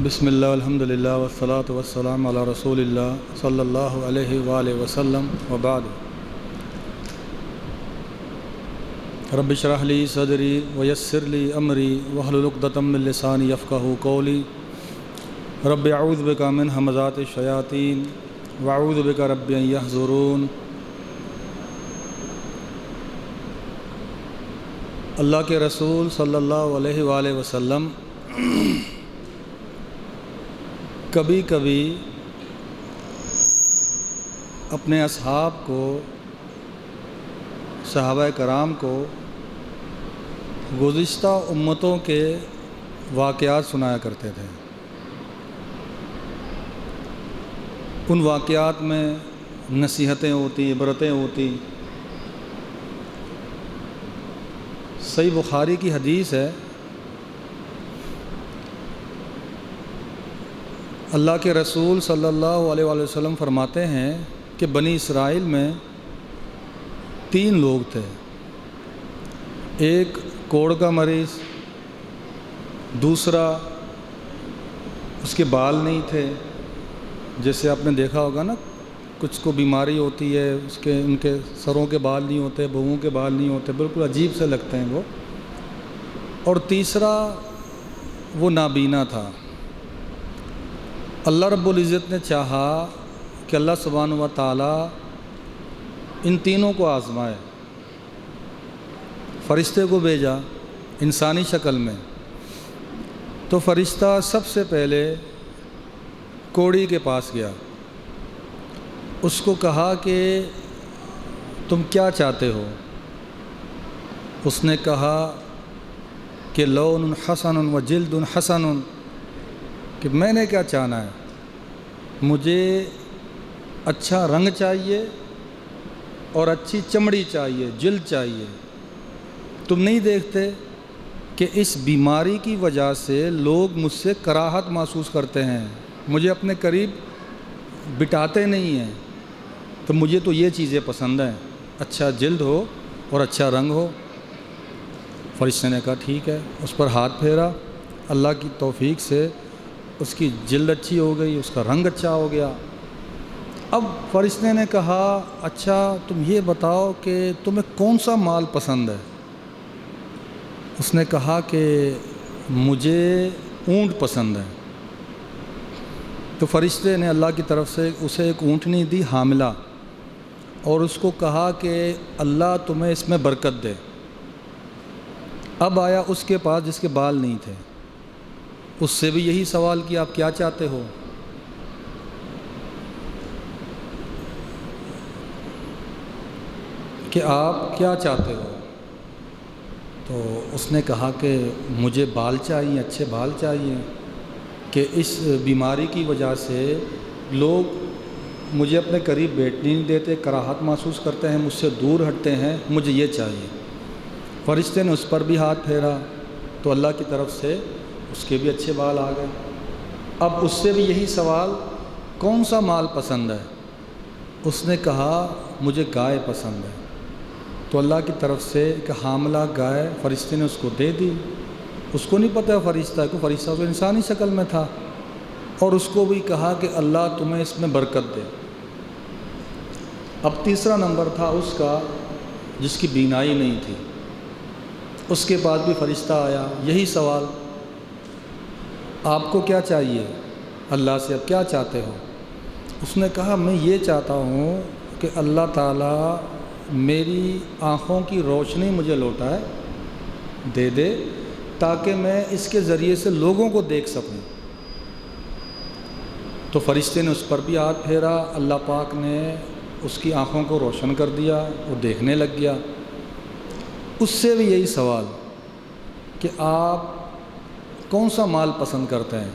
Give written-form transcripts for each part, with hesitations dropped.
بسم اللہ الحمدللہ والصلاة والسلام علی رسول اللہ صلی اللہ علیہ وآلہ وسلم وبعد۔ رب اشرح لی صدری ویسر لی امری واحلل عقدۃ من لسانی یفقہوا قولی۔ رب اعوذ بک من ھمزات الشیاطین واعوذ بک رب ان یحضرون۔ اللہ کے رسول صلی اللہ علیہ وآلہ وسلم کبھی کبھی اپنے اصحاب کو، صحابہ کرام کو گزشتہ امتوں کے واقعات سنایا کرتے تھے۔ ان واقعات میں نصیحتیں ہوتی، عبرتیں ہوتی۔ صحیح بخاری کی حدیث ہے، اللہ کے رسول صلی اللہ علیہ وآلہ وسلم فرماتے ہیں کہ بنی اسرائیل میں 3 لوگ تھے۔ ایک کوڑ کا مریض، دوسرا اس کے بال نہیں تھے، جیسے آپ نے دیکھا ہوگا نا، کچھ کو بیماری ہوتی ہے ان کے سروں کے بال نہیں ہوتے، بہوؤں کے بال نہیں ہوتے، بالکل عجیب سے لگتے ہیں وہ۔ اور تیسرا وہ نابینا تھا۔ اللہ رب العزت نے چاہا کہ اللہ سبحانہ و تعالیٰ ان تینوں کو آزمائے، فرشتے کو بھیجا انسانی شکل میں۔ تو فرشتہ سب سے پہلے کوڑی کے پاس گیا، اس کو کہا کہ تم کیا چاہتے ہو؟ اس نے کہا کہ لون حسن و جلد حسن، کہ میں نے کیا چاہنا ہے، مجھے اچھا رنگ چاہیے اور اچھی چمڑی چاہیے، جلد چاہیے۔ تم نہیں دیکھتے کہ اس بیماری کی وجہ سے لوگ مجھ سے کراہت محسوس کرتے ہیں، مجھے اپنے قریب بٹاتے نہیں ہیں، تو مجھے تو یہ چیزیں پسند ہیں، اچھا جلد ہو اور اچھا رنگ ہو۔ فرشتے نے کہا ٹھیک ہے، اس پر ہاتھ پھیرا، اللہ کی توفیق سے اس کی جلد اچھی ہو گئی، اس کا رنگ اچھا ہو گیا۔ اب فرشتے نے کہا اچھا تم یہ بتاؤ کہ تمہیں کون سا مال پسند ہے؟ اس نے کہا کہ مجھے اونٹ پسند ہے۔ تو فرشتے نے اللہ کی طرف سے اسے ایک اونٹنی دی حاملہ، اور اس کو کہا کہ اللہ تمہیں اس میں برکت دے۔ اب آیا اس کے پاس جس کے بال نہیں تھے، اس سے بھی یہی سوال کیا آپ کیا چاہتے ہو؟ کہ آپ کیا چاہتے ہو؟ تو اس نے کہا کہ مجھے بال چاہیے، اچھے بال چاہیے، کہ اس بیماری کی وجہ سے لوگ مجھے اپنے قریب بیٹھنے نہیں دیتے، کراہت محسوس کرتے ہیں، مجھ سے دور ہٹتے ہیں، مجھے یہ چاہیے۔ فرشتے نے اس پر بھی ہاتھ پھیرا تو اللہ کی طرف سے اس کے بھی اچھے بال آ گئے۔ اب اس سے بھی یہی سوال، کون سا مال پسند ہے؟ اس نے کہا مجھے گائے پسند ہے۔ تو اللہ کی طرف سے ایک حاملہ گائے فرشتے نے اس کو دے دی۔ اس کو نہیں پتہ فرشتہ ہے، کہ فرشتہ تو انسانی شکل میں تھا، اور اس کو بھی کہا کہ اللہ تمہیں اس میں برکت دے۔ اب تیسرا نمبر تھا اس کا جس کی بینائی نہیں تھی، اس کے بعد بھی فرشتہ آیا، یہی سوال، آپ کو کیا چاہیے؟ اللہ سے اب کیا چاہتے ہو؟ اس نے کہا میں یہ چاہتا ہوں کہ اللہ تعالیٰ میری آنکھوں کی روشنی مجھے لوٹائے، دے دے، تاکہ میں اس کے ذریعے سے لوگوں کو دیکھ سکوں۔ تو فرشتے نے اس پر بھی ہاتھ پھیرا، اللہ پاک نے اس کی آنکھوں کو روشن کر دیا، وہ دیکھنے لگ گیا۔ اس سے بھی یہی سوال کہ آپ کون سا مال پسند کرتے ہیں؟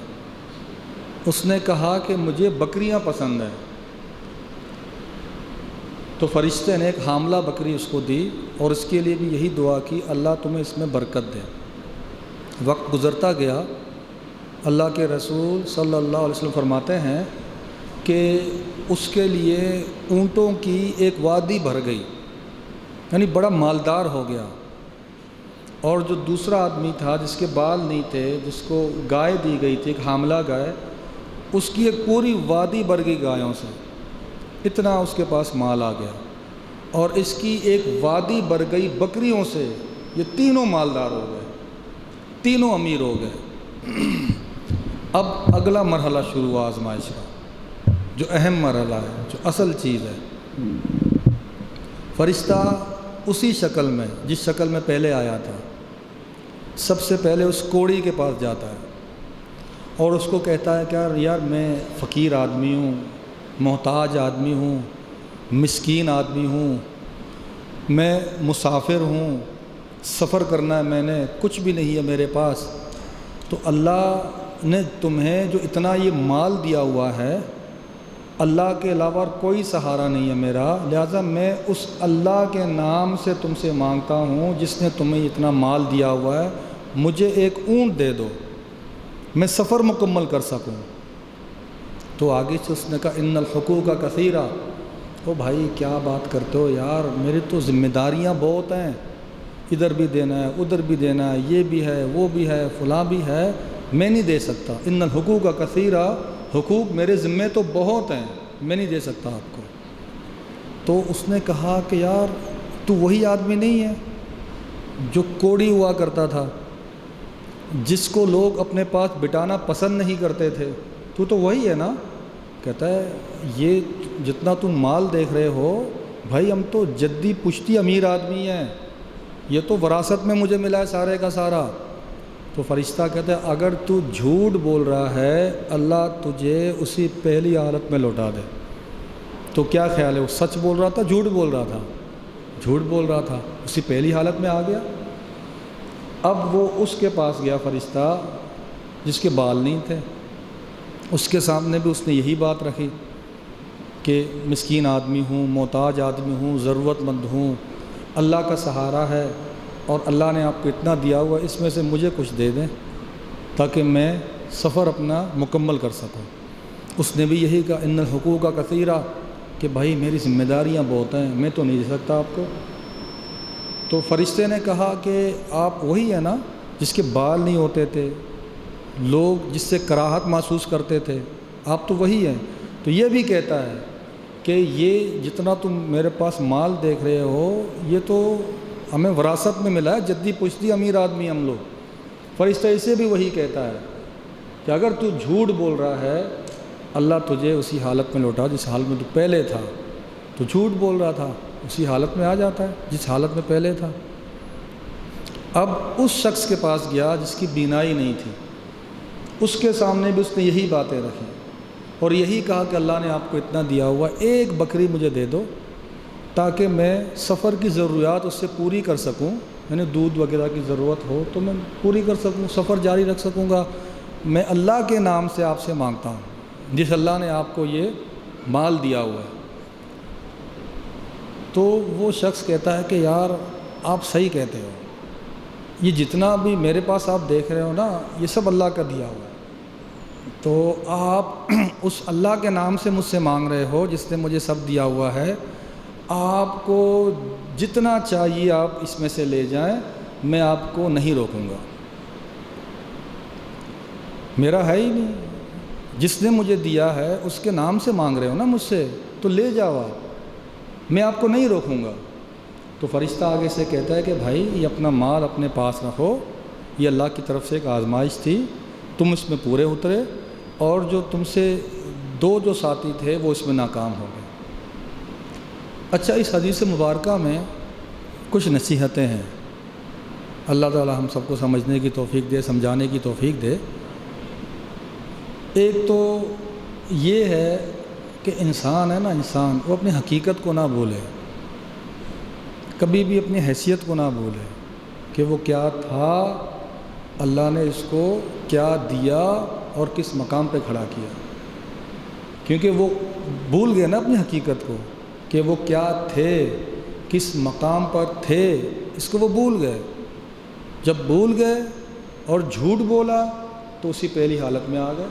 اس نے کہا کہ مجھے بکریاں پسند ہیں۔ تو فرشتے نے ایک حاملہ بکری اس کو دی، اور اس کے لیے بھی یہی دعا کی اللہ تمہیں اس میں برکت دے۔ وقت گزرتا گیا، اللہ کے رسول صلی اللہ علیہ وسلم فرماتے ہیں کہ اس کے لیے اونٹوں کی ایک وادی بھر گئی، یعنی بڑا مالدار ہو گیا۔ اور جو دوسرا آدمی تھا جس کے بال نہیں تھے، جس کو گائے دی گئی تھی، ایک حاملہ گائے، اس کی ایک پوری وادی بھر گئی گایوں سے، اتنا اس کے پاس مال آ گیا، اور اس کی ایک وادی بھر گئی بکریوں سے، یہ تینوں مالدار ہو گئے، تینوں امیر ہو گئے۔ اب اگلا مرحلہ شروع ہوا آزمائش کا، جو اہم مرحلہ ہے، جو اصل چیز ہے۔ فرشتہ اسی شکل میں، جس شکل میں پہلے آیا تھا، سب سے پہلے اس کوڑی کے پاس جاتا ہے اور اس کو کہتا ہے کہ یار میں فقیر آدمی ہوں، محتاج آدمی ہوں، مسکین آدمی ہوں، میں مسافر ہوں، سفر کرنا ہے، میں نے کچھ بھی نہیں ہے میرے پاس، تو اللہ نے تمہیں جو اتنا یہ مال دیا ہوا ہے، اللہ کے علاوہ کوئی سہارا نہیں ہے میرا، لہٰذا میں اس اللہ کے نام سے تم سے مانگتا ہوں جس نے تمہیں اتنا مال دیا ہوا ہے، مجھے ایک اونٹ دے دو، میں سفر مکمل کر سکوں۔ تو آگے سے اس نے کہا ان الحقوق کثیرہ، او بھائی کیا بات کرتے ہو یار، میری تو ذمہ داریاں بہت ہیں، ادھر بھی دینا ہے، ادھر بھی دینا ہے، یہ بھی ہے، وہ بھی ہے، فلاں بھی ہے، میں نہیں دے سکتا۔ ان الحقوق کثیرہ، حقوق میرے ذمے تو بہت ہیں، میں نہیں دے سکتا آپ کو۔ تو اس نے کہا کہ یار تو وہی آدمی نہیں ہے جو کوڑی ہوا کرتا تھا، جس کو لوگ اپنے پاس بٹانا پسند نہیں کرتے تھے، تو وہی ہے نا؟ کہتا ہے یہ جتنا تم مال دیکھ رہے ہو بھائی، ہم تو جدی پشتی امیر آدمی ہیں، یہ تو وراثت میں مجھے ملا ہے سارے کا سارا۔ تو فرشتہ کہتا ہے اگر تو جھوٹ بول رہا ہے اللہ تجھے اسی پہلی حالت میں لوٹا دے۔ تو کیا خیال ہے، وہ سچ بول رہا تھا، جھوٹ بول رہا تھا؟ جھوٹ بول رہا تھا، اسی پہلی حالت میں آ گیا۔ اب وہ اس کے پاس گیا فرشتہ جس کے بال نہیں تھے، اس کے سامنے بھی اس نے یہی بات رکھی کہ مسکین آدمی ہوں، محتاج آدمی ہوں، ضرورت مند ہوں، اللہ کا سہارا ہے اور اللہ نے آپ کو اتنا دیا ہوا، اس میں سے مجھے کچھ دے دیں تاکہ میں سفر اپنا مکمل کر سکوں۔ اس نے بھی یہی کہا ان الحقوق کثیرہ، کہ بھائی میری ذمہ داریاں بہت ہیں، میں تو نہیں دے سکتا آپ کو۔ تو فرشتے نے کہا کہ آپ وہی ہیں نا جس کے بال نہیں ہوتے تھے، لوگ جس سے کراہت محسوس کرتے تھے، آپ تو وہی ہیں۔ تو یہ بھی کہتا ہے کہ یہ جتنا تم میرے پاس مال دیکھ رہے ہو یہ تو ہمیں وراثت میں ملا ہے، جدی پشتی امیر آدمی ہم لوگ۔ فرشتہ اسے بھی وہی کہتا ہے کہ اگر تو جھوٹ بول رہا ہے اللہ تجھے اسی حالت میں لوٹا جس حالت میں تو پہلے تھا، تو جھوٹ بول رہا تھا اسی حالت میں آ جاتا ہے جس حالت میں پہلے تھا۔ اب اس شخص کے پاس گیا جس کی بینائی نہیں تھی، اس کے سامنے بھی اس نے یہی باتیں رکھی اور یہی کہا کہ اللہ نے آپ کو اتنا دیا ہوا، ایک بکری مجھے دے دو تاکہ میں سفر کی ضروریات اس سے پوری کر سکوں، یعنی دودھ وغیرہ کی ضرورت ہو تو میں پوری کر سکوں، سفر جاری رکھ سکوں گا۔ میں اللہ کے نام سے آپ سے مانگتا ہوں جس اللہ نے آپ کو یہ مال دیا ہوا ہے۔ تو وہ شخص کہتا ہے کہ یار آپ صحیح کہتے ہو، یہ جتنا بھی میرے پاس آپ دیکھ رہے ہو نا یہ سب اللہ کا دیا ہوا ہے، تو آپ اس اللہ کے نام سے مجھ سے مانگ رہے ہو جس نے مجھے سب دیا ہوا ہے، آپ کو جتنا چاہیے آپ اس میں سے لے جائیں، میں آپ کو نہیں روکوں گا، میرا ہے ہی نہیں، جس نے مجھے دیا ہے اس کے نام سے مانگ رہے ہو نا مجھ سے، تو لے جاؤ آپ، میں آپ کو نہیں روکوں گا۔ تو فرشتہ آگے سے کہتا ہے کہ بھائی یہ اپنا مال اپنے پاس رکھو، یہ اللہ کی طرف سے ایک آزمائش تھی، تم اس میں پورے اترے، اور جو تم سے دو جو ساتھی تھے وہ اس میں ناکام ہو گئے۔ اچھا، اس حدیث مبارکہ میں کچھ نصیحتیں ہیں، اللہ تعالی ہم سب کو سمجھنے کی توفیق دے، سمجھانے کی توفیق دے۔ ایک تو یہ ہے کہ انسان ہے نا، انسان وہ اپنی حقیقت کو نہ بھولے، کبھی بھی اپنی حیثیت کو نہ بھولے کہ وہ کیا تھا، اللہ نے اس کو کیا دیا اور کس مقام پہ کھڑا کیا، کیونکہ وہ بھول گئے نا اپنی حقیقت کو کہ وہ کیا تھے، کس مقام پر تھے، اس کو وہ بھول گئے۔ جب بھول گئے اور جھوٹ بولا تو اسی پہلی حالت میں آ گئے۔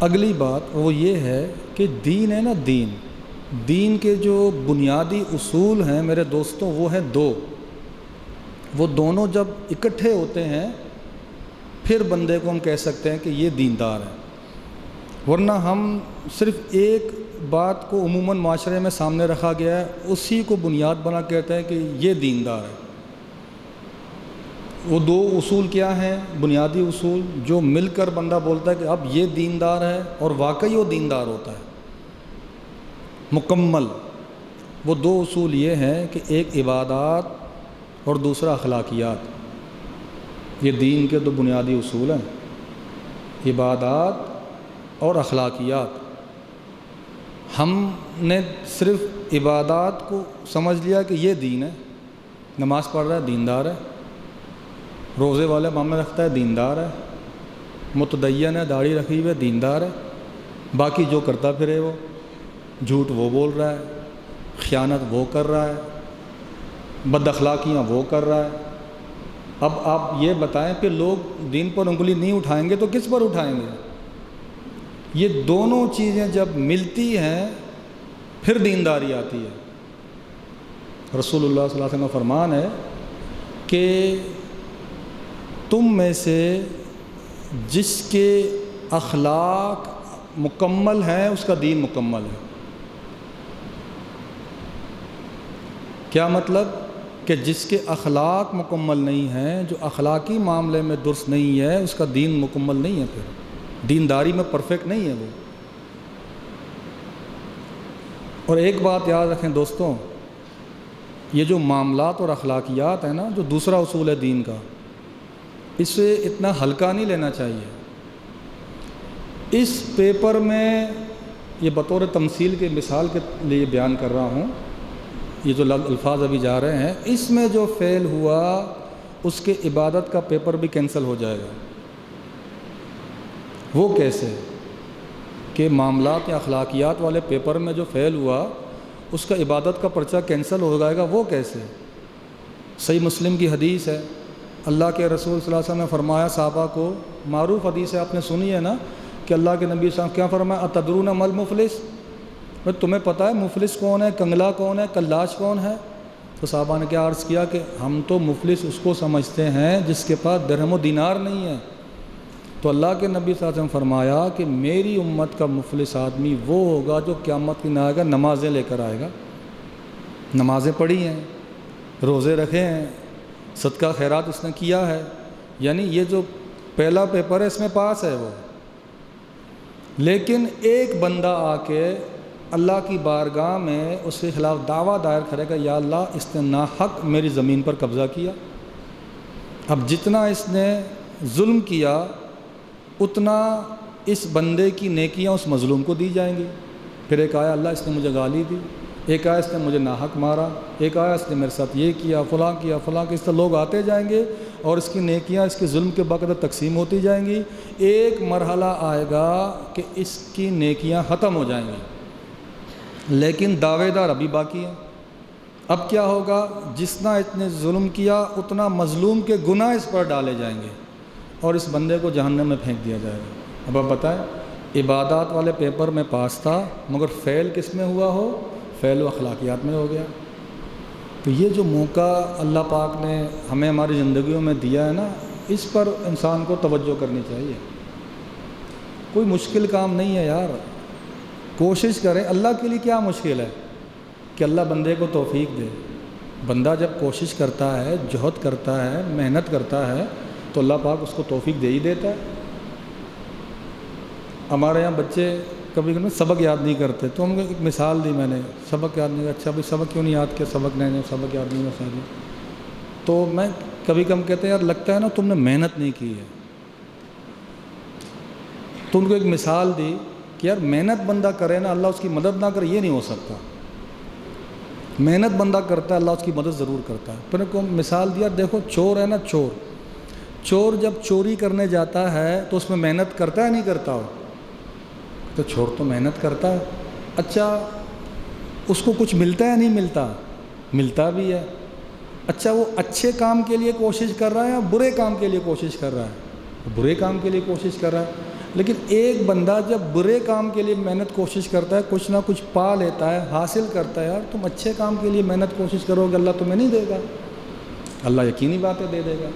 اگلی بات وہ یہ ہے کہ دین ہے نا، دین دین کے جو بنیادی اصول ہیں میرے دوستوں وہ ہیں دو، وہ دونوں جب اکٹھے ہوتے ہیں پھر بندے کو ہم کہہ سکتے ہیں کہ یہ دیندار ہے، ورنہ ہم صرف ایک بات کو عموماً معاشرے میں سامنے رکھا گیا ہے، اسی کو بنیاد بنا کہتے ہیں کہ یہ دیندار ہے۔ وہ دو اصول کیا ہیں؟ بنیادی اصول جو مل کر بندہ بولتا ہے کہ اب یہ دیندار ہے، اور واقعی وہ دیندار ہوتا ہے مکمل۔ وہ دو اصول یہ ہیں کہ ایک عبادات اور دوسرا اخلاقیات۔ یہ دین کے دو بنیادی اصول ہیں، عبادات اور اخلاقیات۔ ہم نے صرف عبادات کو سمجھ لیا کہ یہ دین ہے، نماز پڑھ رہا ہے دیندار ہے، روزے والے معاملے رکھتا ہے دیندار ہے، متدین ہے داڑھی رکھی ہوئے دیندار ہے، باقی جو کرتا پھرے وہ جھوٹ وہ بول رہا ہے، خیانت وہ کر رہا ہے، بد اخلاقیاں وہ کر رہا ہے۔ اب آپ یہ بتائیں کہ لوگ دین پر انگلی نہیں اٹھائیں گے تو کس پر اٹھائیں گے؟ یہ دونوں چیزیں جب ملتی ہیں پھر دینداری آتی ہے۔ رسول اللہ صلی اللہ علیہ وسلم کا فرمان ہے کہ تم میں سے جس کے اخلاق مکمل ہیں اس کا دین مکمل ہے۔ کیا مطلب؟ کہ جس کے اخلاق مکمل نہیں ہیں، جو اخلاقی معاملے میں درست نہیں ہے، اس کا دین مکمل نہیں ہے، پھر دینداری میں پرفیکٹ نہیں ہے وہ۔ اور ایک بات یاد رکھیں دوستوں، یہ جو معاملات اور اخلاقیات ہیں نا، جو دوسرا اصول ہے دین کا، اسے اتنا ہلکا نہیں لینا چاہیے۔ اس پیپر میں یہ بطور تمثیل کے مثال کے لیے بیان کر رہا ہوں، یہ جو الفاظ ابھی جا رہے ہیں، اس میں جو فیل ہوا اس کے عبادت کا پیپر بھی کینسل ہو جائے گا۔ وہ کیسے؟ کہ معاملات یا اخلاقیات والے پیپر میں جو فیل ہوا اس کا عبادت کا پرچہ کینسل ہو جائے گا، وہ کیسے؟ صحیح مسلم کی حدیث ہے، اللہ کے رسول صلی اللہ علیہ وسلم نے فرمایا صحابہ کو، معروف حدیث ہے آپ نے سنی ہے نا، کہ اللہ کے نبی صلی اللہ علیہ وسلم کیا فرمایا؟ اتدرون مل مفلس، تمہیں پتہ ہے مفلس کون ہے، کنگلا کون ہے، کلاش کون ہے؟ تو صحابہ نے کیا عرض کیا کہ ہم تو مفلس اس کو سمجھتے ہیں جس کے پاس درہم و دینار نہیں ہے۔ تو اللہ کے نبی صلی اللہ علیہ وسلم فرمایا کہ میری امت کا مفلس آدمی وہ ہوگا جو قیامت کے دن آئے گا، نمازیں لے کر آئے گا، نمازیں پڑھی ہیں، روزے رکھے ہیں، صدقہ خیرات اس نے کیا ہے، یعنی یہ جو پہلا پیپر ہے اس میں پاس ہے وہ۔ لیکن ایک بندہ آ کے اللہ کی بارگاہ میں اس کے خلاف دعویٰ دائر کرے گا، یا اللہ اس نے ناحق میری زمین پر قبضہ کیا، اب جتنا اس نے ظلم کیا اتنا اس بندے کی نیکیاں اس مظلوم کو دی جائیں گی۔ پھر ایک آیا اللہ اس نے مجھے گالی دی، ایک آیا اس نے مجھے ناحق مارا، ایک آیا اس نے میرے ساتھ یہ کیا، فلاں کیا، فلاں کیا، اس طرح لوگ آتے جائیں گے اور اس کی نیکیاں اس کے ظلم کے بقدر تقسیم ہوتی جائیں گی۔ ایک مرحلہ آئے گا کہ اس کی نیکیاں ختم ہو جائیں گی، لیکن دعوے دار ابھی باقی ہیں۔ اب کیا ہوگا؟ جس نے اتنے ظلم کیا اتنا مظلوم کے گناہ اس پر ڈالے جائیں گے اور اس بندے کو جہنم میں پھینک دیا جائے گا۔ اب آپ بتائیں، عبادات والے پیپر میں پاس تھا مگر فیل کس میں ہوا ہو؟ فیل و اخلاقیات میں ہو گیا۔ تو یہ جو موقع اللہ پاک نے ہمیں ہماری زندگیوں میں دیا ہے نا، اس پر انسان کو توجہ کرنی چاہیے۔ کوئی مشکل کام نہیں ہے یار، کوشش کریں۔ اللہ کے لیے کیا مشکل ہے کہ اللہ بندے کو توفیق دے۔ بندہ جب کوشش کرتا ہے، جہد کرتا ہے، محنت کرتا ہے تو اللہ پاک اس کو توفیق دے ہی دیتا ہے۔ ہمارے یہاں بچے کبھی کبھی سبق یاد نہیں کرتے، تو ہم کو ایک مثال دی میں نے، سبق یاد نہیں، اچھا بھائی سبق کیوں نہیں یاد کیا؟ سبق نہیں، سبق یاد نہیں ہے۔ تو میں کبھی کم کہتے ہیں یار لگتا ہے نا تم نے محنت نہیں کی ہے۔ تو ان کو ایک مثال دی کہ یار محنت بندہ کرے نا، اللہ اس کی مدد نہ کرے یہ نہیں ہو سکتا۔ محنت بندہ کرتا ہے، اللہ اس کی مدد ضرور کرتا ہے۔ پھر ان کو مثال دیا، دیکھو چور ہے نا، چور جب چوری کرنے جاتا ہے تو اس میں محنت کرتا ہے نہیں کرتا ہو؟ تو چور تو محنت کرتا ہے۔ اچھا اس کو کچھ ملتا ہے نہیں ملتا؟ ملتا بھی ہے۔ اچھا وہ اچھے کام کے لیے کوشش کر رہا ہے یا برے کام کے لیے کوشش کر رہا ہے؟ برے کام کے لیے کوشش کر رہا ہے۔ لیکن ایک بندہ جب برے کام کے لیے محنت کوشش کرتا ہے، کچھ نہ کچھ پا لیتا ہے، حاصل کرتا ہے، یار تم اچھے کام کے لیے محنت کوشش کرو گے، اللہ تمہیں نہیں دے گا؟ اللہ یقینی باتیں دے دے گا۔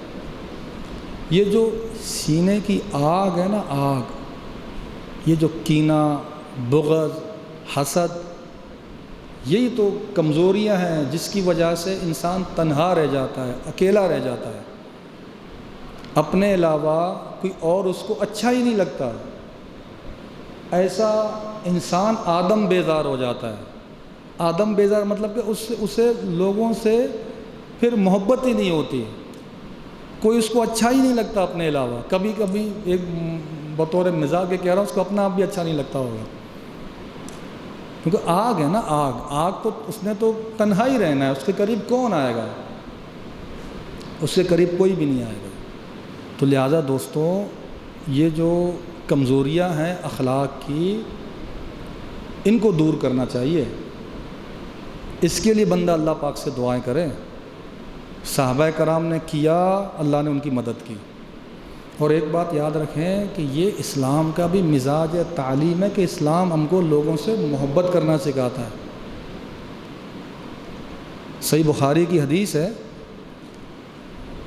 یہ جو سینے کی آگ ہے نا، آگ، یہ جو کینہ، بغض، حسد، یہی تو کمزوریاں ہیں جس کی وجہ سے انسان تنہا رہ جاتا ہے، اکیلا رہ جاتا ہے، اپنے علاوہ کوئی اور اس کو اچھا ہی نہیں لگتا۔ ایسا انسان آدم بیزار ہو جاتا ہے۔ آدم بیزار مطلب کہ اسے لوگوں سے پھر محبت ہی نہیں ہوتی، کوئی اس کو اچھا ہی نہیں لگتا اپنے علاوہ۔ کبھی کبھی ایک بطور مزاح کے کہہ رہا ہوں، اس کو اپنا آپ بھی اچھا نہیں لگتا ہوگا، کیونکہ آگ ہے نا، آگ تو اس نے تو تنہا ہی رہنا ہے، اس کے قریب کون آئے گا؟ اس کے قریب کوئی بھی نہیں آئے گا۔ تو لہٰذا دوستوں، یہ جو کمزوریاں ہیں اخلاق کی، ان کو دور کرنا چاہیے۔ اس کے لیے بندہ اللہ پاک سے دعائیں کرے۔ صحابہ کرام نے کیا، اللہ نے ان کی مدد کی۔ اور ایک بات یاد رکھیں کہ یہ اسلام کا بھی مزاج تعلیم ہے کہ اسلام ہم کو لوگوں سے محبت کرنا سکھاتا ہے۔ صحیح بخاری کی حدیث ہے،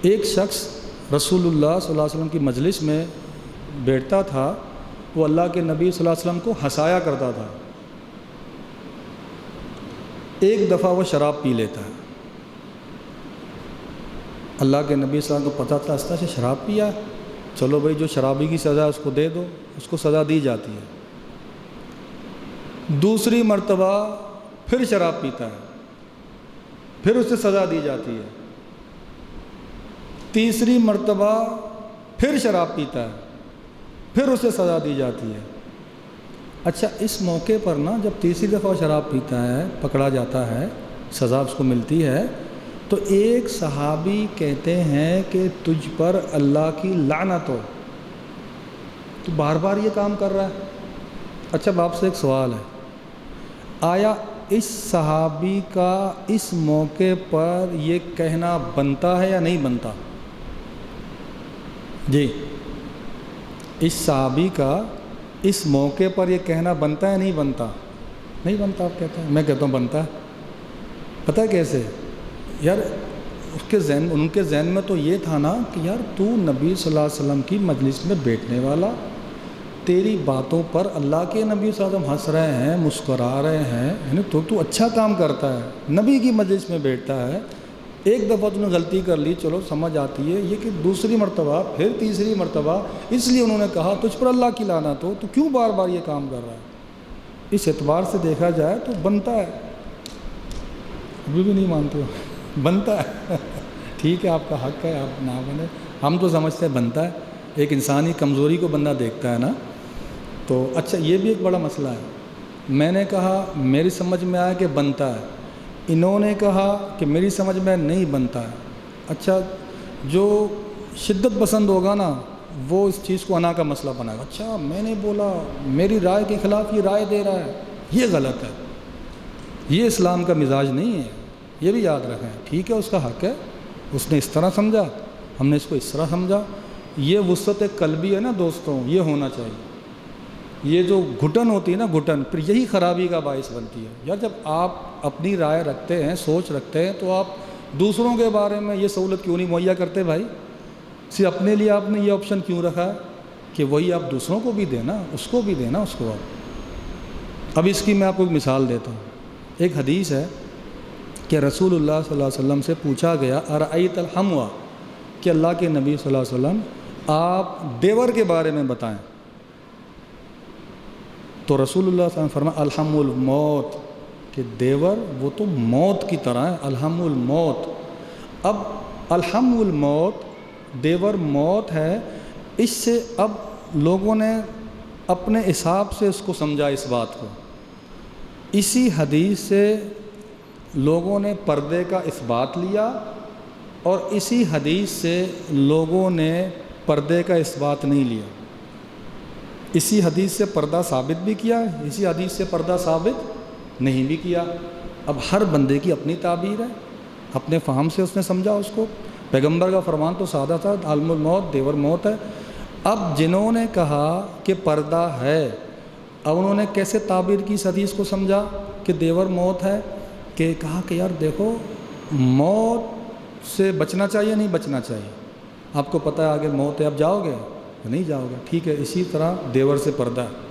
ایک شخص رسول اللہ صلی اللہ علیہ وسلم کی مجلس میں بیٹھتا تھا، وہ اللہ کے نبی صلی اللہ علیہ وسلم کو ہنسایا کرتا تھا۔ ایک دفعہ وہ شراب پی لیتا ہے، اللہ کے نبی صلی اللہ علیہ وسلم کو پتہ تھا، اس طرح سے شراب پیا، چلو بھائی جو شرابی کی سزا ہے اس کو دے دو، اس کو سزا دی جاتی ہے۔ دوسری مرتبہ پھر شراب پیتا ہے، پھر اسے سزا دی جاتی ہے۔ تیسری مرتبہ پھر شراب پیتا ہے، پھر اسے سزا دی جاتی ہے۔ اچھا، اس موقع پر نا جب تیسری دفعہ شراب پیتا ہے، پکڑا جاتا ہے، سزا اس کو ملتی ہے، تو ایک صحابی کہتے ہیں کہ تجھ پر اللہ کی لعنت ہو، تو بار بار یہ کام کر رہا ہے۔ اچھا، اب آپ سے ایک سوال ہے، آیا اس صحابی کا اس موقع پر یہ کہنا بنتا ہے یا نہیں بنتا؟ جی، اس صحابی کا اس موقع پر یہ کہنا بنتا ہے نہیں بنتا؟ نہیں بنتا، آپ کہتے ہیں، میں کہتا ہوں بنتا ہے۔ پتہ ہے کیسے؟ یار ان کے ذہن میں تو یہ تھا نا کہ یار تو نبی صلی اللہ علیہ وسلم کی مجلس میں بیٹھنے والا، تیری باتوں پر اللہ کے نبی صلی اللہ علیہ وسلم ہنس رہے ہیں، مسکرا رہے ہیں، یعنی تو اچھا کام کرتا ہے، نبی کی مجلس میں بیٹھتا ہے، ایک دفعہ تو نے غلطی کر لی، چلو سمجھ آتی ہے، یہ کہ دوسری مرتبہ پھر تیسری مرتبہ، اس لیے انہوں نے کہا تجھ پر اللہ کی لعنت ہو، تو کیوں بار بار یہ کام کر رہا ہے؟ اس اعتبار سے دیکھا جائے تو بنتا ہے۔ ابھی بھی نہیں مانتے ہو؟ بنتا ہے۔ ٹھیک ہے، آپ کا حق ہے، آپ نہ بنے، ہم تو سمجھتے ہیں بنتا ہے، ایک انسانی کمزوری کو بندہ دیکھتا ہے نا۔ تو اچھا، یہ بھی ایک بڑا مسئلہ ہے۔ میں نے کہا میری سمجھ میں آیا کہ بنتا ہے، انہوں نے کہا کہ میری سمجھ میں نہیں بنتا ہے۔ اچھا، جو شدت پسند ہوگا نا وہ اس چیز کو انا کا مسئلہ بنائے گا، اچھا میں نے بولا، میری رائے کے خلاف یہ رائے دے رہا ہے، یہ غلط ہے، یہ اسلام کا مزاج نہیں ہے، یہ بھی یاد رکھیں۔ ٹھیک ہے، اس کا حق ہے، اس نے اس طرح سمجھا، ہم نے اس کو اس طرح سمجھا، یہ وسعت قلبی ہے نا دوستوں، یہ ہونا چاہیے۔ یہ جو گھٹن ہوتی ہے نا، گھٹن، پھر یہی خرابی کا باعث بنتی ہے۔ یار جب آپ اپنی رائے رکھتے ہیں، سوچ رکھتے ہیں، تو آپ دوسروں کے بارے میں یہ سہولت کیوں نہیں مہیا کرتے بھائی؟ صرف اپنے لیے آپ نے یہ آپشن کیوں رکھا ہے کہ وہی آپ دوسروں کو بھی دینا، اس کو بھی دینا، اس کو آپ۔ اب اس کی میں آپ کو ایک مثال دیتا ہوں۔ ایک حدیث ہے کہ رسول اللہ صلی اللہ علیہ وسلم سے پوچھا گیا، ارأیت الحموا، کہ اللہ کے نبی صلی اللہ علیہ وسلم آپ دیور کے بارے میں بتائیں۔ تو رسول اللہ صلی اللہ علیہ وسلم فرمایا الحم الموت، کہ دیور وہ تو موت کی طرح ہے، الحم الموت۔ اب الحم الموت، دیور موت ہے، اس سے اب لوگوں نے اپنے حساب سے اس کو سمجھا، اس بات کو۔ اسی حدیث سے لوگوں نے پردے کا اثبات لیا، اور اسی حدیث سے لوگوں نے پردے کا اثبات نہیں لیا۔ اسی حدیث سے پردہ ثابت بھی کیا، اسی حدیث سے پردہ ثابت نہیں بھی کیا۔ اب ہر بندے کی اپنی تعبیر ہے، اپنے فہم سے اس نے سمجھا اس کو۔ پیغمبر کا فرمان تو سادہ تھا، عالم الموت، دیور موت ہے۔ اب جنہوں نے کہا کہ پردہ ہے، اب انہوں نے کیسے تعبیر کی اس حدیث کو سمجھا کہ دیور موت ہے، کہ کہا کہ یار دیکھو موت سے بچنا چاہیے نہیں بچنا چاہیے، آپ کو پتہ ہے آگے موت ہے، اب جاؤ گے نہیں جاؤ گے، ٹھیک ہے، اسی طرح دیور سے پردہ ہے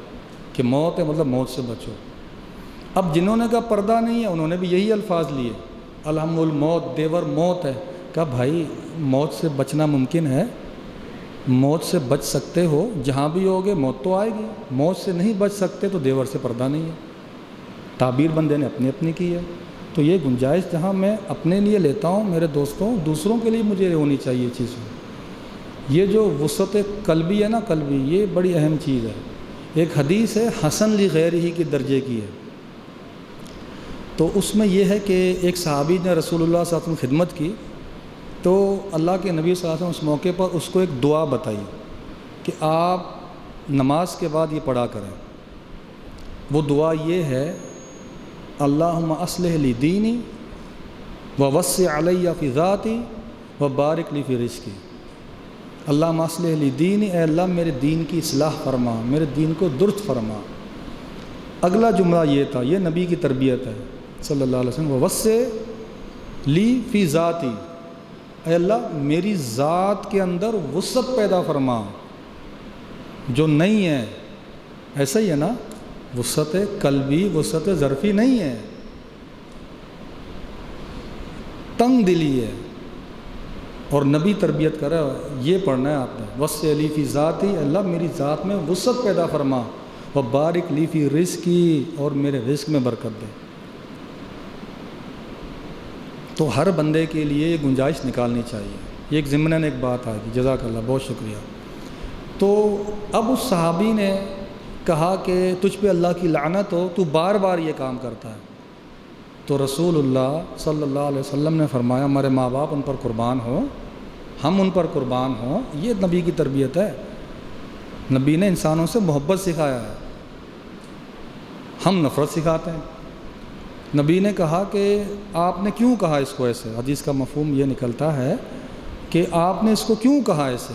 کہ موت ہے مطلب موت سے بچو۔ اب جنہوں نے کہا پردہ نہیں ہے انہوں نے بھی یہی الفاظ لیے، الحم الموت، دیور موت ہے، کہا بھائی موت سے بچنا ممکن ہے، موت سے بچ سکتے ہو، جہاں بھی ہوگے موت تو آئے گی، موت سے نہیں بچ سکتے تو دیور سے پردہ نہیں ہے۔ تعبیر بندے نے اپنی اپنی کی ہے، تو یہ گنجائش جہاں میں اپنے لیے لیتا ہوں میرے دوستوں، دوسروں کے لیے مجھے ہونی چاہیے چیز۔ یہ جو وسعت قلبی ہے نا، قلبی، یہ بڑی اہم چیز ہے۔ ایک حدیث ہے حسن لغیر ہی کے درجے کی ہے، تو اس میں یہ ہے کہ ایک صحابی نے رسول اللہ صلی اللہ علیہ وسلم خدمت کی، تو اللہ کے نبی صلی اللہ علیہ وسلم اس موقع پر اس کو ایک دعا بتائی کہ آپ نماز کے بعد یہ پڑھا کریں۔ وہ دعا یہ ہے، اللہم اصلح لی دینی ووسع علی فی ذاتی وبارک لی فی رزقی۔ اللہم اصلح لی دینی، اے اللہ میرے دین کی اصلاح فرما، میرے دین کو درست فرما۔ اگلا جملہ یہ تھا، یہ نبی کی تربیت ہے صلی اللہ علیہ وسلم، ووسع لی فی ذاتی، اے اللہ میری ذات کے اندر وسعت پیدا فرما، جو نہیں ہے، ایسا ہی ہے نا، وسعت قلبی وسعت ظرفی نہیں ہے، تنگ دلی ہے، اور نبی تربیت کر رہا ہے، یہ پڑھنا ہے آپ نے، وسع لی فی ذاتی، اللہ میری ذات میں وسعت پیدا فرما، وبارک لی فی رزقی، اور میرے رزق میں برکت دے۔ تو ہر بندے کے لیے یہ گنجائش نکالنی چاہیے۔ یہ ایک ضمناً ایک بات آئی، جزاک اللہ، بہت شکریہ۔ تو اب اس صحابی نے کہا کہ تجھ پہ اللہ کی لعنت ہو، تو بار بار یہ کام کرتا ہے۔ تو رسول اللہ صلی اللہ علیہ وسلم نے فرمایا ہمارے ماں باپ ان پر قربان ہوں، ہم ان پر قربان ہوں، یہ نبی کی تربیت ہے۔ نبی نے انسانوں سے محبت سکھایا ہے، ہم نفرت سکھاتے ہیں۔ نبی نے کہا کہ آپ نے کیوں کہا اس کو ایسے، حدیث کا مفہوم یہ نکلتا ہے کہ آپ نے اس کو کیوں کہا ایسے۔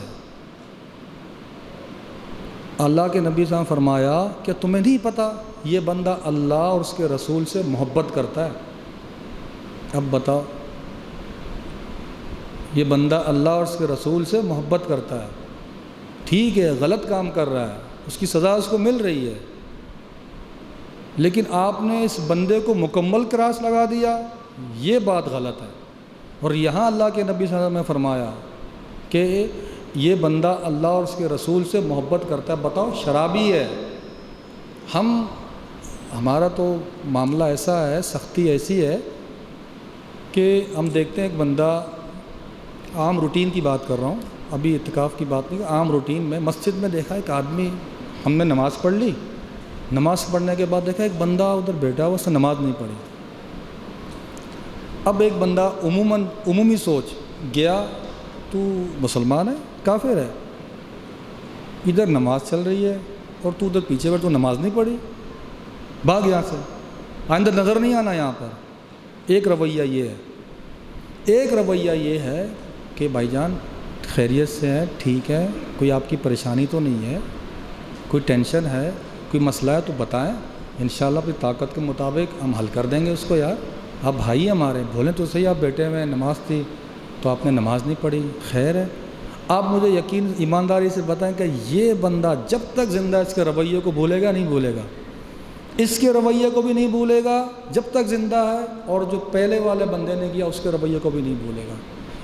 اللہ کے نبی صلی اللہ علیہ وسلم فرمایا کہ تمہیں نہیں پتہ یہ بندہ اللہ اور اس کے رسول سے محبت کرتا ہے؟ اب بتاؤ، یہ بندہ اللہ اور اس کے رسول سے محبت کرتا ہے، ٹھیک ہے غلط کام کر رہا ہے، اس کی سزا اس کو مل رہی ہے، لیکن آپ نے اس بندے کو مکمل کراس لگا دیا، یہ بات غلط ہے۔ اور یہاں اللہ کے نبی صلی اللہ علیہ وسلم نے فرمایا کہ یہ بندہ اللہ اور اس کے رسول سے محبت کرتا ہے۔ بتاؤ، شرابی ہے، ہمارا تو معاملہ ایسا ہے، سختی ایسی ہے کہ ہم دیکھتے ہیں ایک بندہ، عام روٹین کی بات کر رہا ہوں، ابھی اعتکاف کی بات نہیں، عام روٹین میں مسجد میں دیکھا ایک آدمی، ہم نے نماز پڑھ لی، نماز پڑھنے کے بعد دیکھا ایک بندہ ادھر بیٹھا ہوا، اس نے نماز نہیں پڑھی۔ اب ایک بندہ عمومی سوچ گیا، تو مسلمان ہے کافر ہے، ادھر نماز چل رہی ہے اور تو ادھر پیچھے بیٹھ، تو نماز نہیں پڑھی، بھاگ یہاں سے، آئندہ نظر نہیں آنا یہاں پر۔ ایک رویہ یہ ہے، ایک رویہ یہ ہے کہ بھائی جان خیریت سے ہے، ٹھیک ہے، کوئی آپ کی پریشانی تو نہیں ہے، کوئی ٹینشن ہے، کوئی مسئلہ ہے تو بتائیں، انشاءاللہ اپنی طاقت کے مطابق ہم حل کر دیں گے اس کو۔ یار آپ بھائی ہمارے، بولیں تو صحیح، آپ بیٹھے ہوئے نماز تھی تو آپ نے نماز نہیں پڑھی، خیر ہے، آپ مجھے یقین ایمانداری سے بتائیں کہ یہ بندہ جب تک زندہ اس کے رویے کو بھولے گا نہیں بھولے گا، اس کے رویے کو بھی نہیں بھولے گا جب تک زندہ ہے، اور جو پہلے والے بندے نے کیا اس کے رویے کو بھی نہیں بھولے گا۔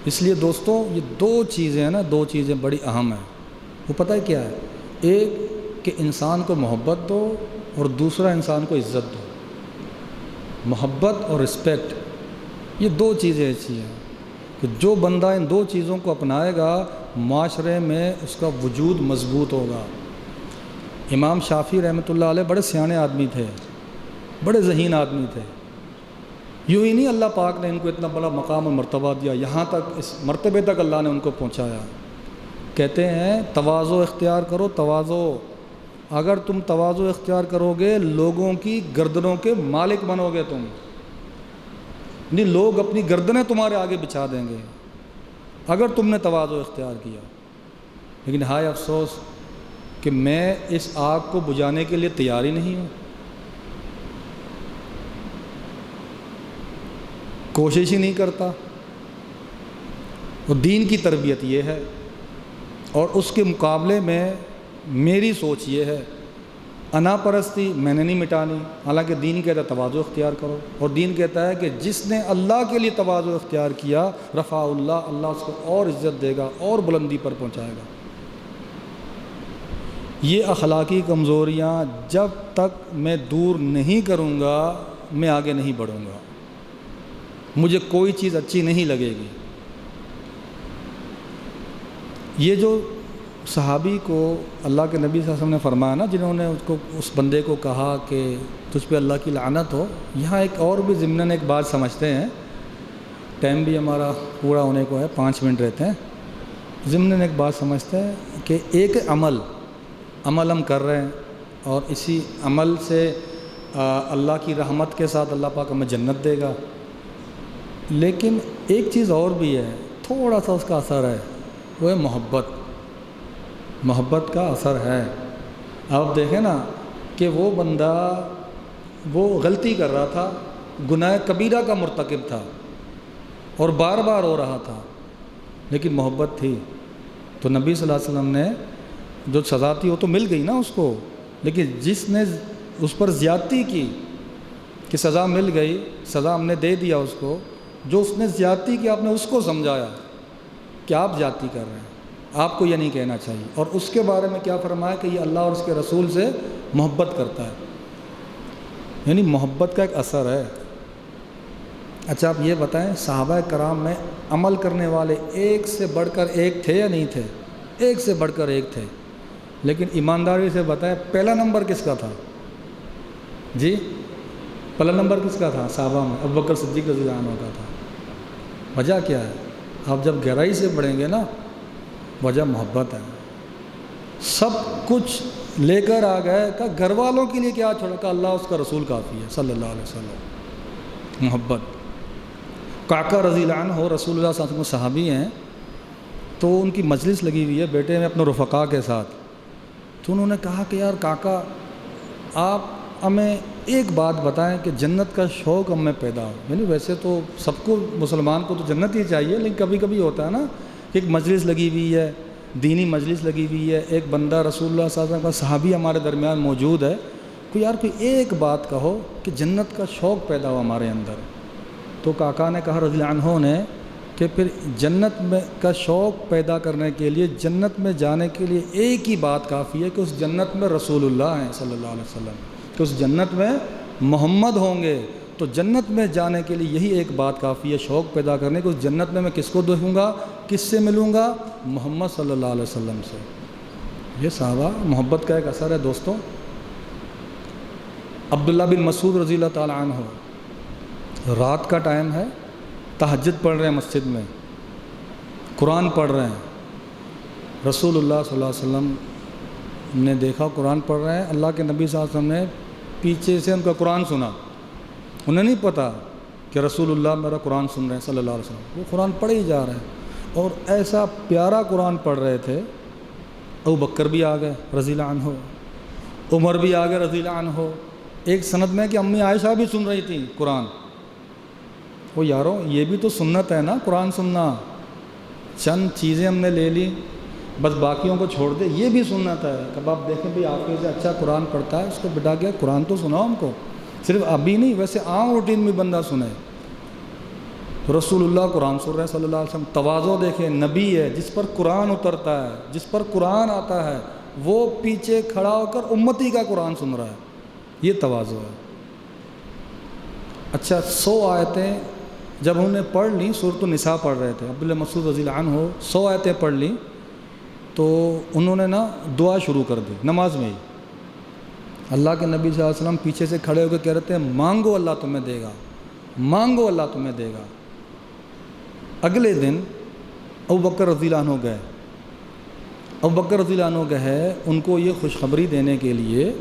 اس لیے دوستوں یہ دو چیزیں ہیں نا، دو چیزیں بڑی اہم ہیں، وہ پتہ ہے کیا ہے؟ ایک کہ انسان کو محبت دو، اور دوسرا انسان کو عزت دو۔ محبت اور رسپیکٹ، یہ دو چیزیں ایسی ہیں کہ جو بندہ ان دو چیزوں کو اپنائے گا معاشرے میں اس کا وجود مضبوط ہوگا۔ امام شافعی رحمۃ اللہ علیہ بڑے سیانے آدمی تھے، بڑے ذہین آدمی تھے، یوں ہی نہیں اللہ پاک نے ان کو اتنا بڑا مقام اور مرتبہ دیا، یہاں تک اس مرتبے تک اللہ نے ان کو پہنچایا۔ کہتے ہیں تواضع اختیار کرو، تواضع، اگر تم تواضع اختیار کرو گے لوگوں کی گردنوں کے مالک بنو گے تم، نہیں لوگ اپنی گردنیں تمہارے آگے بچھا دیں گے اگر تم نے تواضع اختیار کیا۔ لیکن ہائے افسوس کہ میں اس آگ کو بجھانے کے لیے تیار ہی نہیں ہوں، کوشش ہی نہیں کرتا۔ اور دین کی تربیت یہ ہے، اور اس کے مقابلے میں میری سوچ یہ ہے، انا پرستی میں نے نہیں مٹانی، حالانکہ دین کہتا ہے تواضع اختیار کرو، اور دین کہتا ہے کہ جس نے اللہ کے لیے تواضع اختیار کیا رفع اللہ، اللہ اس کو اور عزت دے گا اور بلندی پر پہنچائے گا۔ یہ اخلاقی کمزوریاں جب تک میں دور نہیں کروں گا میں آگے نہیں بڑھوں گا، مجھے کوئی چیز اچھی نہیں لگے گی۔ یہ جو صحابی کو اللہ کے نبی صلی اللہ علیہ وسلم نے فرمایا نا، جنہوں نے اس بندے کو کہا کہ تجھ پہ اللہ کی لعنت ہو، یہاں ایک اور بھی ضمناً ایک بات سمجھتے ہیں، ٹائم بھی ہمارا پورا ہونے کو ہے، 5 منٹ رہتے ہیں۔ ضمناً ایک بات سمجھتے ہیں کہ ایک عمل ہم کر رہے ہیں، اور اسی عمل سے اللہ کی رحمت کے ساتھ اللہ پاک ہمیں جنت دے گا، لیکن ایک چیز اور بھی ہے، تھوڑا سا اس کا اثر ہے، وہ ہے محبت کا اثر ہے۔ آپ دیکھیں نا کہ وہ بندہ وہ غلطی کر رہا تھا، گناہ کبیرہ کا مرتکب تھا اور بار بار ہو رہا تھا، لیکن محبت تھی، تو نبی صلی اللہ علیہ وسلم نے جو سزا تھی وہ تو مل گئی نا اس کو، لیکن جس نے اس پر زیادتی کی کہ سزا مل گئی، سزا ہم نے دے دیا اس کو، جو اس نے زیادتی کی آپ نے اس کو سمجھایا کہ آپ زیادتی کر رہے ہیں، آپ کو یہ نہیں کہنا چاہیے، اور اس کے بارے میں کیا فرمایا کہ یہ اللہ اور اس کے رسول سے محبت کرتا ہے، یعنی محبت کا ایک اثر ہے۔ اچھا آپ یہ بتائیں صحابہ کرام میں عمل کرنے والے ایک سے بڑھ کر ایک تھے یا نہیں تھے؟ ایک سے بڑھ کر ایک تھے، لیکن ایمانداری سے بتائیں پہلا نمبر کس کا تھا؟ جی پہلا نمبر کس کا تھا صحابہ میں؟ ابوبکر صدیق رضی اللہ عنہ کا تھا۔ وجہ کیا ہے؟ آپ جب گہرائی سے پڑھیں گے نا، وجہ محبت ہے۔ سب کچھ لے کر آ گئے کہ گھر والوں کے لیے کیا چھوڑا، کہ اللہ اس کا رسول کافی ہے صلی اللہ علیہ وسلم۔ محبت۔ قعقاع رضی اللہ عنہ رسول اللہ صلی اللہ علیہ وسلم صحابی ہیں، تو ان کی مجلس لگی ہوئی ہے بیٹے میں اپنے رفقاء کے ساتھ، تو انہوں نے کہا کہ یار قعقاع آپ ہمیں ایک بات بتائیں کہ جنت کا شوق ہم میں پیدا ہو، یعنی ویسے تو سب کو مسلمان کو تو جنت ہی چاہیے، لیکن کبھی کبھی ہوتا ہے نا کہ ایک مجلس لگی ہوئی ہے، دینی مجلس لگی ہوئی ہے، ایک بندہ رسول اللہ صلی اللہ علیہ وسلم کا صحابی ہمارے درمیان موجود ہے، کوئی یار کوئی ایک بات کہو کہ جنت کا شوق پیدا ہو ہمارے اندر۔ تو قعقاع نے کہا رضی اللہ عنہ نے کہ پھر جنت میں کا شوق پیدا کرنے کے لیے، جنت میں جانے کے لیے ایک ہی بات کافی ہے کہ اس جنت میں رسول اللہ ہیں صلی اللہ علیہ وسلم، کہ اس جنت میں محمد ہوں گے، تو جنت میں جانے کے لیے یہی ایک بات کافی ہے شوق پیدا کرنے کہ اس جنت میں کس کو دیکھوں گا، کس سے ملوں گا؟ محمد صلی اللہ علیہ وسلم سے۔ یہ صحابہ محبت کا ایک اثر ہے دوستوں۔ عبداللہ بن مسعود رضی اللہ تعالی عنہ، رات کا ٹائم ہے، تہجد پڑھ رہے ہیں مسجد میں، قرآن پڑھ رہے ہیں، رسول اللہ صلی اللہ علیہ وسلم نے دیکھا قرآن پڑھ رہے ہیں، اللہ کے نبی صلی اللہ علیہ وسلم نے پیچھے سے ان کا قرآن سنا، انہیں نہیں پتہ کہ رسول اللہ میرا قرآن سن رہے ہیں صلی اللہ علیہ وسلم، وہ قرآن پڑھے ہی جا رہے ہیں، اور ایسا پیارا قرآن پڑھ رہے تھے، ابوبکر بھی آ گئے رضی اللہ عنہ، عمر بھی آ گئے رضی اللہ عنہ، ایک سند میں کہ امی عائشہ بھی سن رہی تھیں قرآن۔ وہ یارو یہ بھی تو سنت ہے نا قرآن سننا، چند چیزیں ہم نے لے لی بس باقیوں کو چھوڑ دے، یہ بھی سنت ہے۔ کب آپ دیکھیں بھئی آپ کے سے اچھا قرآن پڑھتا ہے، اس کو بٹا کے قرآن تو سناؤ ہم کو، صرف ابھی نہیں ویسے عام روٹین میں بندہ سنے۔ رسول اللہ قرآن سن رہے ہیں صلی اللہ علیہ وسلم، تواضع دیکھیں، نبی ہے جس پر قرآن اترتا ہے، جس پر قرآن آتا ہے، وہ پیچھے کھڑا ہو کر امتی کا قرآن سن رہا ہے، یہ تواضع ہے۔ اچھا 100 آیتیں جب انہوں نے پڑھ لیں، سورۃ النساء پڑھ رہے تھے عبداللہ مسعود رضی اللہ عنہ، 100 آیتیں پڑھ لیں تو انہوں نے دعا شروع کر دی نماز میں ہی۔ اللہ کے نبی صلی اللہ علیہ وسلم پیچھے سے کھڑے ہو کے کہہ رہے تھے مانگو اللہ تمہیں دے گا، مانگو اللہ تمہیں دے گا۔ اگلے دن ابوبکر رضی اللہ عنہ گئے، ابوبکر رضی اللہ عنہ گئے ان کو یہ خوشخبری دینے کے لیے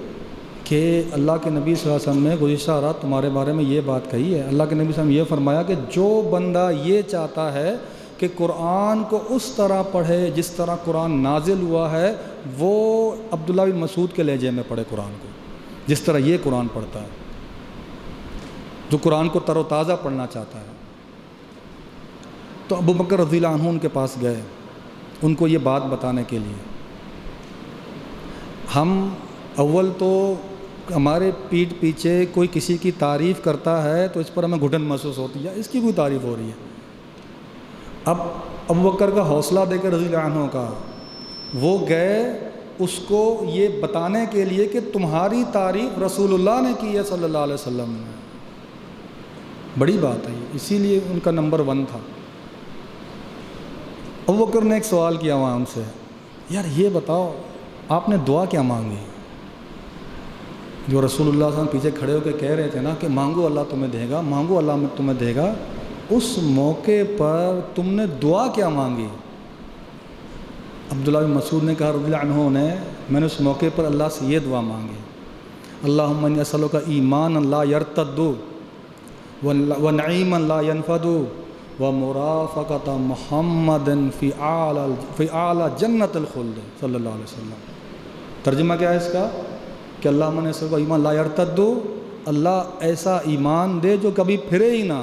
کہ اللہ کے نبی صلی اللہ علیہ وسلم نے گزشتہ رات تمہارے بارے میں یہ بات کہی ہے۔ اللہ کے نبی صلی اللہ علیہ وسلم یہ فرمایا کہ جو بندہ یہ چاہتا ہے کہ کہ قرآن کو اس طرح پڑھے جس طرح قرآن نازل ہوا ہے، وہ عبداللہ بن مسعود کے لہجے میں پڑھے قرآن کو، جس طرح یہ قرآن پڑھتا ہے، جو قرآن کو تر و تازہ پڑھنا چاہتا ہے۔ تو ابو بکر رضی اللہ عنہ ان کے پاس گئے ان کو یہ بات بتانے کے لیے۔ ہم اول تو ہمارے پیٹھ پیچھے کوئی کسی کی تعریف کرتا ہے تو اس پر ہمیں گھٹن محسوس ہوتی ہے، اس کی کوئی تعریف ہو رہی ہے۔ اب ابو بکر کا حوصلہ دے کر رضی اللہ عنہ کا، وہ گئے اس کو یہ بتانے کے لیے کہ تمہاری تعریف رسول اللہ نے کی ہے صلی اللہ علیہ وسلم نے۔ بڑی بات ہے یہ، اسی لیے ان کا نمبر 1 تھا۔ ابو بکر نے ایک سوال کیا وہاں ان سے، یار یہ بتاؤ آپ نے دعا کیا مانگی؟ جو رسول اللہ صلی اللہ علیہ وسلم پیچھے کھڑے ہو کے کہہ رہے تھے نا کہ مانگو اللہ تمہیں دے گا، مانگو اللہ تمہیں دے گا، اس موقع پر تم نے دعا کیا مانگی؟ عبداللہ بن مسعود نے کہا رضی اللہ عنہ نے، میں نے اس موقع پر اللہ سے یہ دعا مانگی، اللہم انی اسألک ایمانا لا یرتد ونعیما لا ینفد ومرافقۃ محمد فی اعلی جنت الخلد صلی اللہ علیہ وسلم۔ ترجمہ کیا ہے اس کا کہ اللہم انی اسألک ایمان لا یرتد، اللہ ایسا ایمان دے جو کبھی پھرے ہی نہ،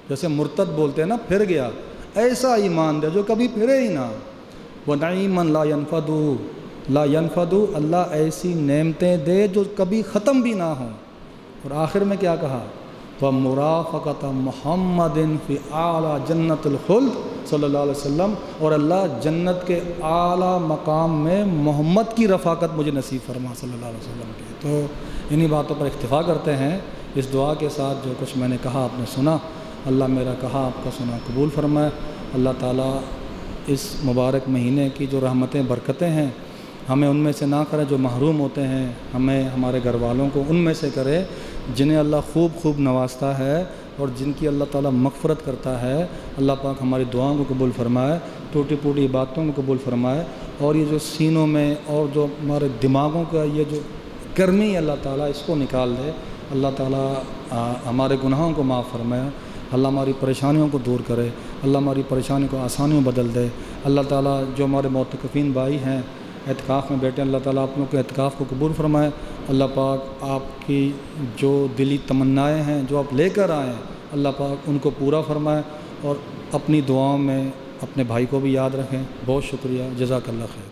جیسے مرتد بولتے ہیں نا پھر گیا، ایسا ایمان دے جو کبھی پھرے ہی نہ، وَنَعِيمًا لَا يَنْفَدُ، اللہ ایسی نعمتیں دے جو کبھی ختم بھی نہ ہوں۔ اور آخر میں کیا کہا؟ وَمُرَافَقَةَ مُحَمَّدٍ فِي أَعْلَى جَنَّةِ الْخُلْدِ صلی اللہ علیہ وسلم، اور اللہ جنت کے اعلیٰ مقام میں محمد کی رفاقت مجھے نصیب فرما صلی اللہ علیہ وسلم کی۔ تو انہی باتوں پر اکتفا کرتے ہیں۔ اس دعا کے ساتھ جو کچھ میں نے کہا آپ نے سنا، اللہ میرا کہا آپ کا سنا قبول فرمائے۔ اللہ تعالیٰ اس مبارک مہینے کی جو رحمتیں برکتیں ہیں ہمیں ان میں سے نہ کرے جو محروم ہوتے ہیں، ہمیں ہمارے گھر والوں کو ان میں سے کرے جنہیں اللہ خوب خوب نوازتا ہے اور جن کی اللہ تعالیٰ مغفرت کرتا ہے۔ اللہ پاک ہماری دعاؤں کو قبول فرمائے، ٹوٹی پوٹی باتوں کو قبول فرمائے، اور یہ جو سینوں میں اور جو ہمارے دماغوں کا یہ جو گرمی اللہ تعالیٰ اس کو نکال دے۔ اللہ تعالیٰ ہمارے گناہوں کو معاف فرمائے، اللہ ہماری پریشانیوں کو دور کرے، اللہ ہماری پریشانی کو آسانیوں بدل دے۔ اللہ تعالیٰ جو ہمارے معتکفین بھائی ہیں اعتکاف میں بیٹھے، اللہ تعالیٰ آپ لوگوں کے اعتکاف کو قبول فرمائے۔ اللہ پاک آپ کی جو دلی تمنائیں ہیں جو آپ لے کر آئے ہیں، اللہ پاک ان کو پورا فرمائے، اور اپنی دعاؤں میں اپنے بھائی کو بھی یاد رکھیں۔ بہت شکریہ، جزاک اللہ خیر۔